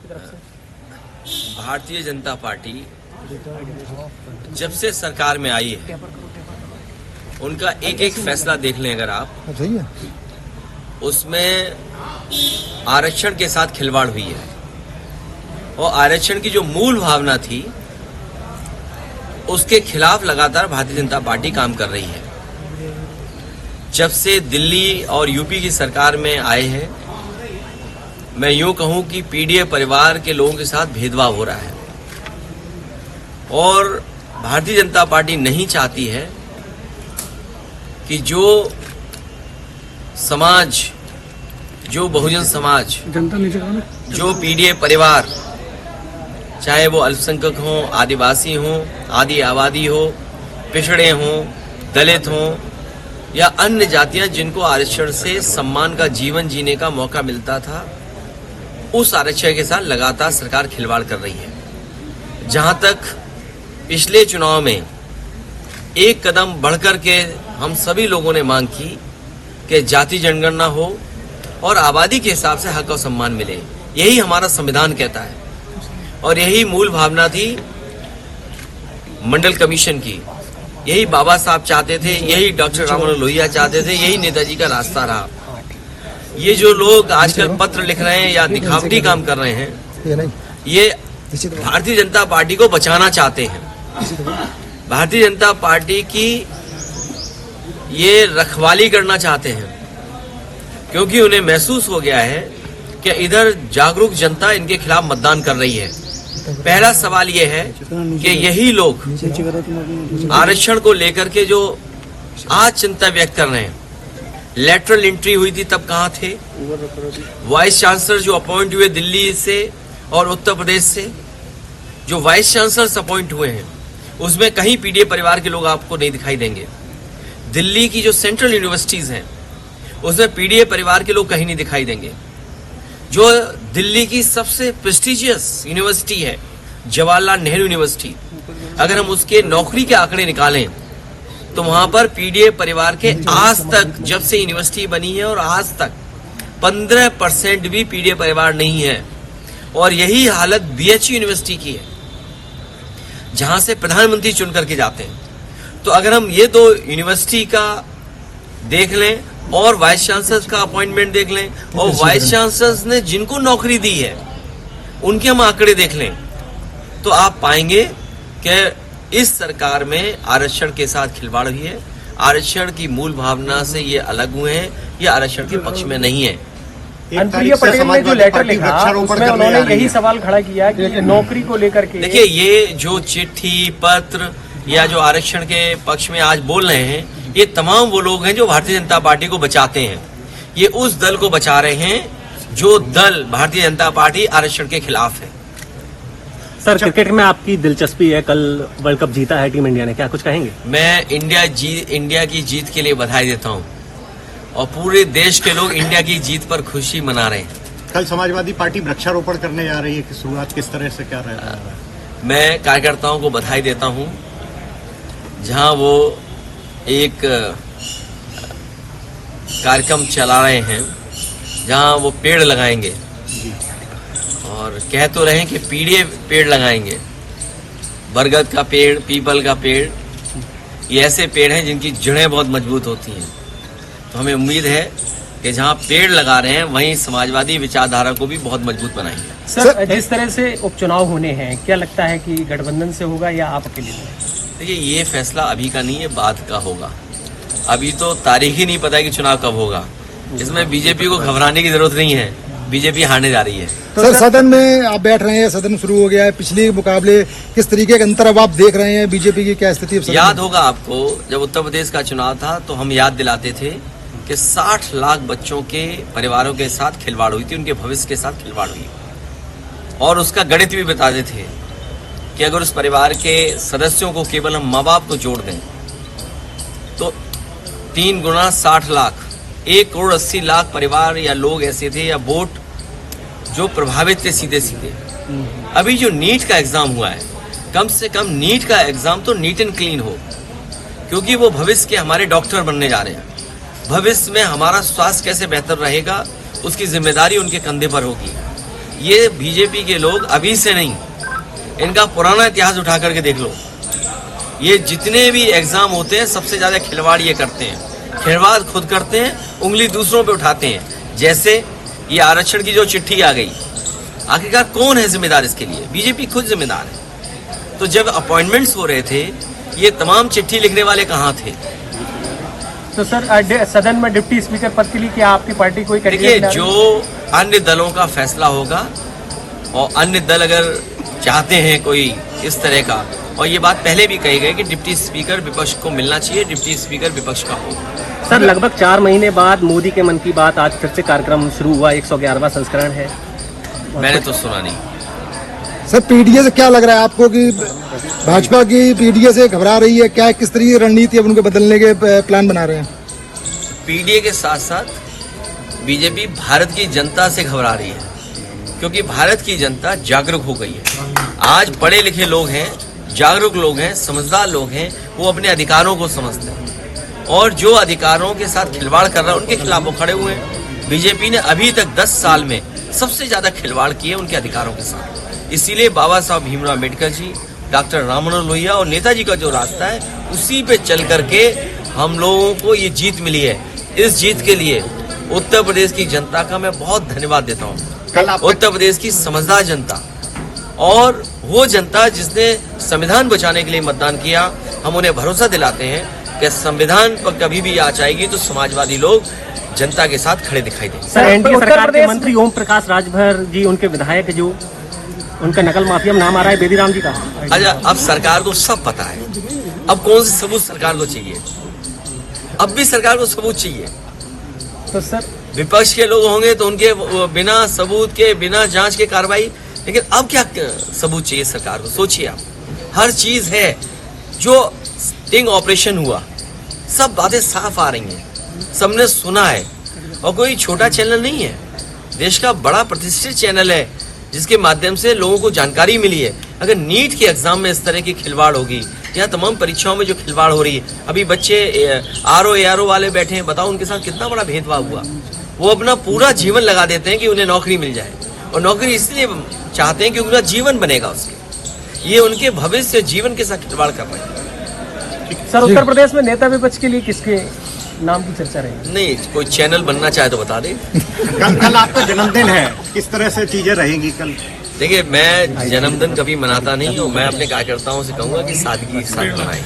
आपकी तरफ से? भारतीय जनता पार्टी जब से सरकार में आई है उनका एक एक फैसला देख लें अगर आप, उसमें आरक्षण के साथ खिलवाड़ हुई है। और आरक्षण की जो मूल भावना थी उसके खिलाफ लगातार भारतीय जनता पार्टी काम कर रही है। जब से दिल्ली और यूपी की सरकार में आए हैं, मैं यूं कहूं कि पीडीए परिवार के लोगों के साथ भेदभाव हो रहा है और भारतीय जनता पार्टी नहीं चाहती है कि जो समाज, जो बहुजन समाज, जो पीडीए परिवार, चाहे वो अल्पसंख्यक हों, आदिवासी हों, आदि आबादी हो, पिछड़े हों, दलित हों या अन्य जातियां जिनको आरक्षण से सम्मान का जीवन जीने का मौका मिलता था, उस आरक्षण के साथ लगातार सरकार खिलवाड़ कर रही है। जहां तक पिछले चुनाव में एक कदम बढ़कर के हम सभी लोगों ने मांग की कि जाति जनगणना हो और आबादी के हिसाब से हक और सम्मान मिले, यही हमारा संविधान कहता है और यही मूल भावना थी मंडल कमीशन की, यही बाबा साहब चाहते थे, यही डॉक्टर राम मनोहर लोहिया चाहते थे, यही नेताजी का रास्ता रहा। ये जो लोग आजकल पत्र लिख रहे हैं या दिखावटी काम कर रहे हैं, ये भारतीय जनता पार्टी को बचाना चाहते हैं। भारतीय जनता पार्टी की ये रखवाली करना चाहते हैं क्योंकि उन्हें महसूस हो गया है कि इधर जागरूक जनता इनके खिलाफ मतदान कर रही है। पहला सवाल ये है कि यही लोग आरक्षण को लेकर के जो आज चिंता व्यक्त कर रहे हैं, लेटरल एंट्री हुई थी तब कहाँ थे? वाइस चांसलर जो अपॉइंट हुए दिल्ली से और उत्तर प्रदेश से, जो वाइस चांसलर्स अपॉइंट हुए हैं उसमें कहीं पीडीए परिवार के लोग आपको नहीं दिखाई देंगे। दिल्ली की जो सेंट्रल यूनिवर्सिटीज हैं उसमें पीडीए परिवार के लोग कहीं नहीं दिखाई देंगे। जो दिल्ली की सबसे प्रेस्टिजियस यूनिवर्सिटी है जवाहरलाल नेहरू यूनिवर्सिटी, अगर हम उसके नौकरी के आंकड़े निकालें तो वहां पर पीडीए परिवार के आज तक, जब से यूनिवर्सिटी बनी है और आज तक 15% भी पीडीए परिवार नहीं है। और यही हालत बीएचयू यूनिवर्सिटी की है जहां से प्रधानमंत्री चुन करके जाते हैं। तो अगर हम ये दो यूनिवर्सिटी का देख लें और वाइस चांसलर का अपॉइंटमेंट देख लें और वाइस चांसलर ने जिनको नौकरी दी है उनके हम आंकड़े देख लें तो आप पाएंगे कि इस सरकार में आरक्षण के साथ खिलवाड़ हुई है। आरक्षण की मूल भावना से ये अलग हुए हैं, ये आरक्षण के पक्ष में नहीं है। अनुप्रिया पटेल ने जो लेटर लिखा उसमें उन्होंने यही सवाल खड़ा किया कि नौकरी को लेकर के, देखिए ये जो चिट्ठी पत्र या जो आरक्षण के पक्ष में आज बोल रहे हैं, ये तमाम वो लोग हैं जो भारतीय जनता पार्टी को बचाते हैं। ये उस दल को बचा रहे हैं जो दल भारतीय जनता पार्टी आरक्षण के खिलाफ है। सर, क्रिकेट में आपकी दिलचस्पी है, कल वर्ल्ड कप जीता है टीम इंडिया ने, क्या कुछ कहेंगे? मैं इंडिया की जीत के लिए बधाई देता हूं और पूरे देश के लोग इंडिया की जीत पर खुशी मना रहे हैं। कल समाजवादी पार्टी वृक्षारोपण करने जा रही है कि शुरुआत किस तरह से, क्या रहा है? मैं कार्यकर्ताओं को बधाई देता हूं जहां वो एक कार्यक्रम चला रहे हैं जहां वो पेड़ लगाएंगे और कह तो रहे हैं कि पीडीए पेड़ लगाएंगे, बरगद का पेड़, पीपल का पेड़, ये ऐसे पेड़ हैं जिनकी जड़ें बहुत मजबूत होती हैं। तो हमें उम्मीद है कि जहां पेड़ लगा रहे हैं वहीं समाजवादी विचारधारा को भी बहुत मजबूत बनाएंगे। सर, जिस तरह से उपचुनाव होने हैं, क्या लगता है कि गठबंधन से होगा या आप अकेले? देखिए ये फैसला अभी का नहीं है, बाद का होगा। अभी तो तारीख ही नहीं पता है कि चुनाव कब होगा। इसमें बीजेपी को घबराने की जरूरत नहीं है, बीजेपी हारने जा रही है। तो सर, सदन में आप बैठ रहे हैं, सदन शुरू हो गया है, पिछले मुकाबले किस तरीके का अंतर अब आप देख रहे हैं? बीजेपी की क्या स्थिति है? याद होगा आपको जब उत्तर प्रदेश का चुनाव था तो हम याद दिलाते थे कि 60 लाख बच्चों के परिवारों के साथ खिलवाड़ हुई थी, उनके भविष्य के साथ खिलवाड़ हुई और उसका गणित भी बताते थे कि अगर उस परिवार के सदस्यों को केवल हम माँ बाप को जोड़ दें तो 3 गुना 60 लाख, 1,80,00,000 परिवार या लोग ऐसे थे या वोट जो प्रभावित थे सीधे सीधे। अभी जो नीट का एग्जाम हुआ है, कम से कम नीट का एग्जाम तो नीट एंड क्लीन हो, क्योंकि वो भविष्य के हमारे डॉक्टर बनने जा रहे हैं। भविष्य में हमारा स्वास्थ्य कैसे बेहतर रहेगा उसकी जिम्मेदारी उनके कंधे पर होगी। ये बीजेपी के लोग अभी से नहीं, इनका पुराना इतिहास उठा करके देख लो। ये जितने भी एग्जाम होते हैं सबसे ज्यादा खिलवाड़ ये करते हैं, खिलवाड़ खुद करते हैं, उंगली दूसरों पे उठाते हैं। जैसे ये आरक्षण की जो चिट्ठी आ गई, आखिरकार कौन है जिम्मेदार इसके लिए? बीजेपी खुद जिम्मेदार है। तो जब अपॉइंटमेंट्स हो रहे थे, ये तमाम चिट्ठी लिखने वाले कहाँ थे? तो सर सदन में डिप्टी स्पीकर पद के लिए क्या आपकी पार्टी कोई देखिए, कैंडिडेट जो अन्य दलों का फैसला होगा, और अन्य दल अगर चाहते हैं कोई इस तरह का, और ये बात पहले भी कही गई कि डिप्टी स्पीकर विपक्ष को मिलना चाहिए, डिप्टी स्पीकर विपक्ष का हो। सर लगभग 4 महीने बाद मोदी के मन की बात आज फिर से कार्यक्रम शुरू हुआ, 111वां संस्करण है। मैंने तो सुना नहीं। सर पीडीए से क्या लग रहा है आपको कि भाजपा की पीडीए से घबरा रही है क्या, किस तरीके की रणनीति अब उनको बदलने के प्लान बना रहे हैं? पीडीए के साथ साथ बीजेपी भारत की जनता से घबरा रही है, क्योंकि भारत की जनता जागरूक हो गई है। आज पढ़े लिखे लोग हैं, जागरूक लोग हैं, समझदार लोग हैं, वो अपने अधिकारों को समझते हैं, और जो अधिकारों के साथ खिलवाड़ कर रहा है उनके खिलाफ वो खड़े हुए हैं। बीजेपी ने अभी तक 10 साल में सबसे ज्यादा खिलवाड़ किए उनके अधिकारों के साथ। इसीलिए बाबा साहब भीमराव अम्बेडकर जी, डॉक्टर राम मनोहर लोहिया और नेताजी का जो रास्ता है उसी पे चल करके हम लोगों को ये जीत मिली है। इस जीत के लिए उत्तर प्रदेश की जनता का मैं बहुत धन्यवाद देता हूँ। उत्तर प्रदेश की समझदार जनता, और वो जनता जिसने संविधान बचाने के लिए मतदान किया, हम उन्हें भरोसा दिलाते हैं कि संविधान पर कभी भी आँच आएगी तो समाजवादी लोग जनता के साथ खड़े दिखाई देंगे। सर एनडीए उत्तर सरकार के प्रदेश मंत्री ओम प्रकाश राजभर जी, उनके विधायक जो उनका नकल माफिया में नाम आ रहा है बेदीराम जी का। अच्छा, अब सरकार को सब पता है, अब कौन से सबूत सरकार को चाहिए? अब भी सरकार को सबूत चाहिए। तो सर विपक्ष के लोग होंगे तो उनके बिना सबूत के, बिना जांच के कार्रवाई, लेकिन अब क्या सबूत चाहिए सरकार को? सोचिए आप, हर चीज है। जो स्टिंग ऑपरेशन हुआ, सब बातें साफ आ रही हैं, सबने सुना है, और कोई छोटा चैनल नहीं है, देश का बड़ा प्रतिष्ठित चैनल है जिसके माध्यम से लोगों को जानकारी मिली है। अगर नीट के एग्जाम में इस तरह की खिलवाड़ होगी, या तमाम परीक्षाओं में जो खिलवाड़ हो रही है, अभी बच्चे आरओ वाले बैठे हैं, बताओ उनके साथ कितना बड़ा भेदभाव हुआ। वो अपना पूरा जीवन लगा देते हैं कि उन्हें नौकरी मिल जाए, और नौकरी इसलिए चाहते हैं कि उनका जीवन बनेगा उसके। ये उनके भविष्य जीवन के साथ खिलवाड़ कर रहे हैं। सर उत्तर प्रदेश में नेता विपक्ष के लिए किसके नाम की चर्चा रही? नहीं, कोई चैनल बनना चाहे तो बता दे। कल आपका जन्मदिन है, किस तरह से चीजें रहेंगी कल? देखिए, मैं जन्मदिन कभी मनाता नहीं, और मैं अपने कार्यकर्ताओं से कहूंगा कि सादगी के साथ मनाएं।